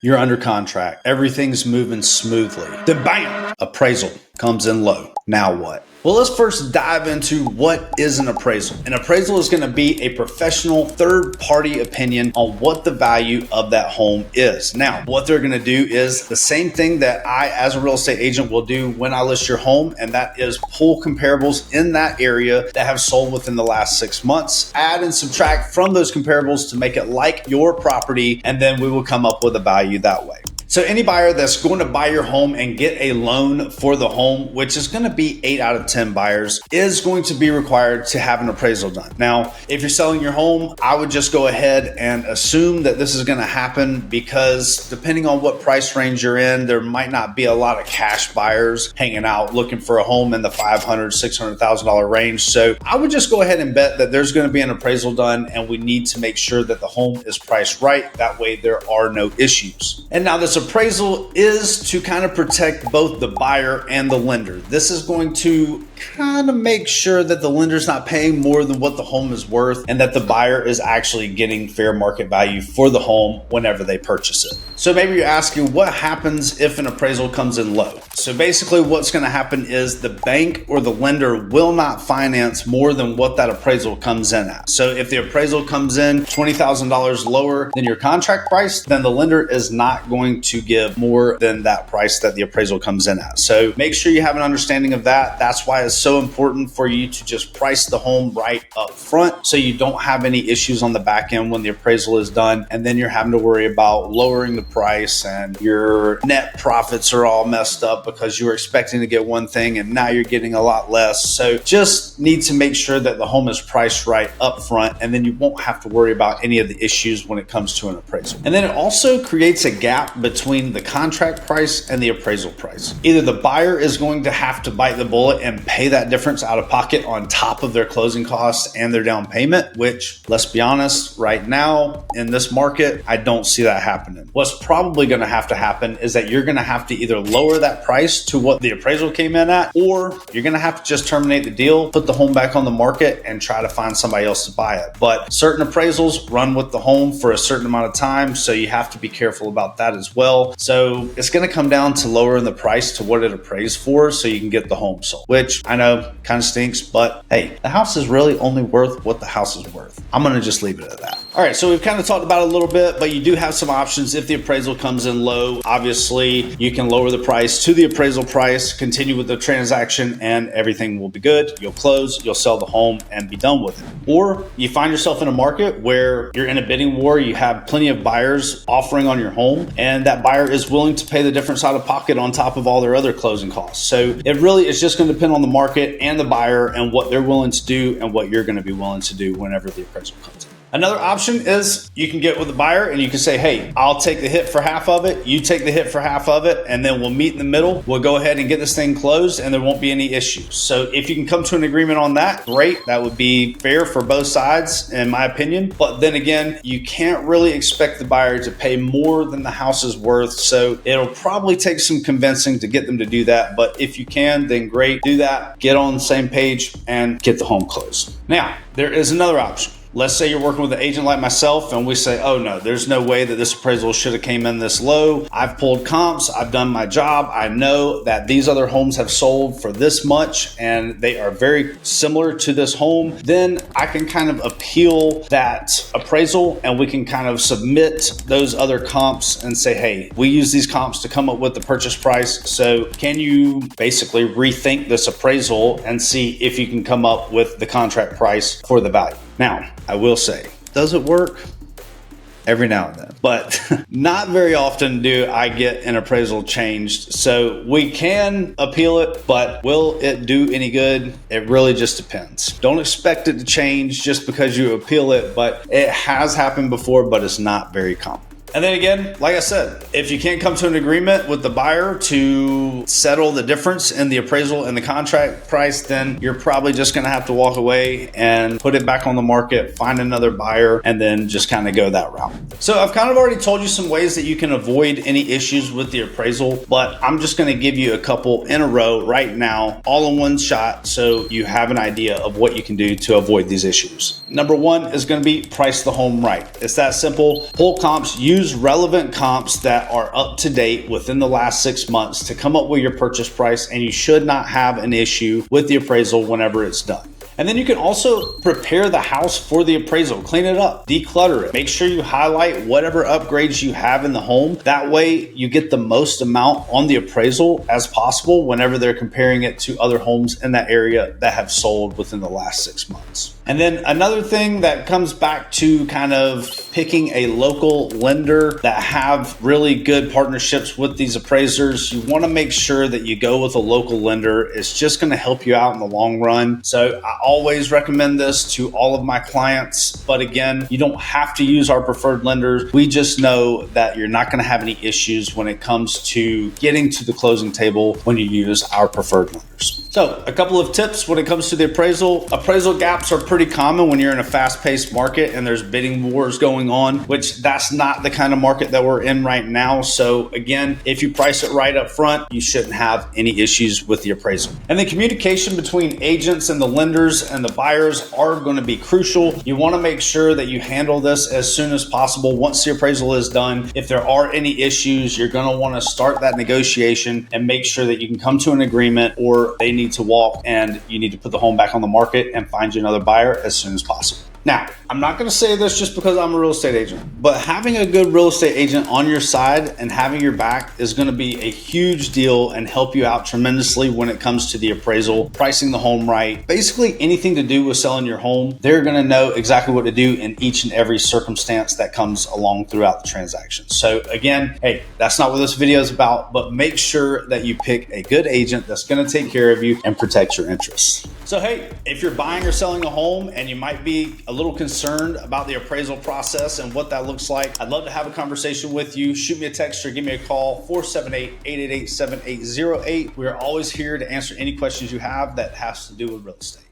You're under contract. Everything's moving smoothly. Then bam, appraisal comes in low. Now what? Well, let's first dive into what is an appraisal. An appraisal is going to be a professional third-party opinion on what the value of that home is. Now, what they're going to do is the same thing that I, as a real estate agent, will do when I list your home, and that is pull comparables in that area that have sold within the last 6 months, add and subtract from those comparables to make it like your property, and then we will come up with a value that way. So any buyer that's going to buy your home and get a loan for the home, which is going to be 8 out of 10 buyers, is going to be required to have an appraisal done. Now, if you're selling your home, I would just go ahead and assume that this is going to happen because depending on what price range you're in, there might not be a lot of cash buyers hanging out looking for a home in the $500,000, $600,000 range. So I would just go ahead and bet that there's going to be an appraisal done, and we need to make sure that the home is priced right. That way there are no issues. And now this appraisal is to kind of protect both the buyer and the lender. This is going to kind of make sure that the lender's not paying more than what the home is worth and that the buyer is actually getting fair market value for the home whenever they purchase it. So maybe you're asking, what happens if an appraisal comes in low? So basically what's going to happen is the bank or the lender will not finance more than what that appraisal comes in at. So if the appraisal comes in $20,000 lower than your contract price, then the lender is not going to give more than that price that the appraisal comes in at. So make sure you have an understanding of that. That's why it's so important for you to just price the home right up front so you don't have any issues on the back end when the appraisal is done, and then you're having to worry about lowering the price and your net profits are all messed up because you were expecting to get one thing and now you're getting a lot less. So just need to make sure that the home is priced right up front, and then you won't have to worry about any of the issues when it comes to an appraisal. And then it also creates a gap between the contract price and the appraisal price. Either the buyer is going to have to bite the bullet and pay that difference out of pocket on top of their closing costs and their down payment, which, let's be honest, right now in this market, I don't see that happening. What's probably going to have to happen is that you're going to have to either lower that price to what the appraisal came in at, or you're going to have to just terminate the deal, put the home back on the market, and try to find somebody else to buy it. But certain appraisals run with the home for a certain amount of time, so you have to be careful about that as well. So it's going to come down to lowering the price to what it appraised for so you can get the home sold, which I know kind of stinks, but hey, the house is really only worth what the house is worth. I'm going to just leave it at that. All right, so we've kind of talked about it a little bit, but you do have some options if the appraisal comes in low. Obviously, you can lower the price to the appraisal price, continue with the transaction, and everything will be good. You'll close, you'll sell the home, and be done with it. Or you find yourself in a market where you're in a bidding war, you have plenty of buyers offering on your home, and that buyer is willing to pay the difference out of pocket on top of all their other closing costs. So it really is just going to depend on the market and the buyer and what they're willing to do and what you're going to be willing to do whenever the appraisal comes in. Another option is you can get with the buyer and you can say, hey, I'll take the hit for half of it, you take the hit for half of it, and then we'll meet in the middle. We'll go ahead and get this thing closed and there won't be any issues. So if you can come to an agreement on that, great. That would be fair for both sides, in my opinion. But then again, you can't really expect the buyer to pay more than the house is worth. So it'll probably take some convincing to get them to do that. But if you can, then great, do that, get on the same page and get the home closed. Now, there is another option. Let's say you're working with an agent like myself and we say, oh no, there's no way that this appraisal should have came in this low. I've pulled comps, I've done my job. I know that these other homes have sold for this much and they are very similar to this home. Then I can kind of appeal that appraisal and we can kind of submit those other comps and say, hey, we use these comps to come up with the purchase price. So can you basically rethink this appraisal and see if you can come up with the contract price for the value? Now, I will say, does it work? Every now and then, but not very often do I get an appraisal changed. So we can appeal it, but will it do any good? It really just depends. Don't expect it to change just because you appeal it, but it has happened before, but it's not very common. And then again, like I said, if you can't come to an agreement with the buyer to settle the difference in the appraisal and the contract price, then you're probably just going to have to walk away and put it back on the market, find another buyer, and then just kind of go that route. So I've kind of already told you some ways that you can avoid any issues with the appraisal, but I'm just going to give you a couple in a row right now, all in one shot, so you have an idea of what you can do to avoid these issues. Number one is going to be price the home right. It's that simple. Pull comps, use use relevant comps that are up to date within the last 6 months to come up with your purchase price, and you should not have an issue with the appraisal whenever it's done. And then you can also prepare the house for the appraisal, clean it up, declutter it. Make sure you highlight whatever upgrades you have in the home. That way you get the most amount on the appraisal as possible whenever they're comparing it to other homes in that area that have sold within the last 6 months. And then another thing that comes back to kind of picking a local lender that have really good partnerships with these appraisers. You want to make sure that you go with a local lender. It's just going to help you out in the long run. So I always recommend this to all of my clients. But again, you don't have to use our preferred lenders. We just know that you're not going to have any issues when it comes to getting to the closing table when you use our preferred lenders. So a couple of tips when it comes to the appraisal. Appraisal gaps are pretty common when you're in a fast-paced market and there's bidding wars going on, which that's not the kind of market that we're in right now. So again, if you price it right up front, you shouldn't have any issues with the appraisal. And the communication between agents and the lenders and the buyers are going to be crucial. You want to make sure that you handle this as soon as possible once the appraisal is done. If there are any issues, you're going to want to start that negotiation and make sure that you can come to an agreement, or they need to walk and you need to put the home back on the market and find you another buyer as soon as possible. Now, I'm not going to say this just because I'm a real estate agent, but having a good real estate agent on your side and having your back is going to be a huge deal and help you out tremendously when it comes to the appraisal, pricing the home right, basically anything to do with selling your home. They're going to know exactly what to do in each and every circumstance that comes along throughout the transaction. So again, hey, that's not what this video is about, but make sure that you pick a good agent that's going to take care of you and protect your interests. So hey, if you're buying or selling a home and you might be a little concerned about the appraisal process and what that looks like, I'd love to have a conversation with you. Shoot me a text or give me a call, 478-888-7808. We are always here to answer any questions you have that has to do with real estate.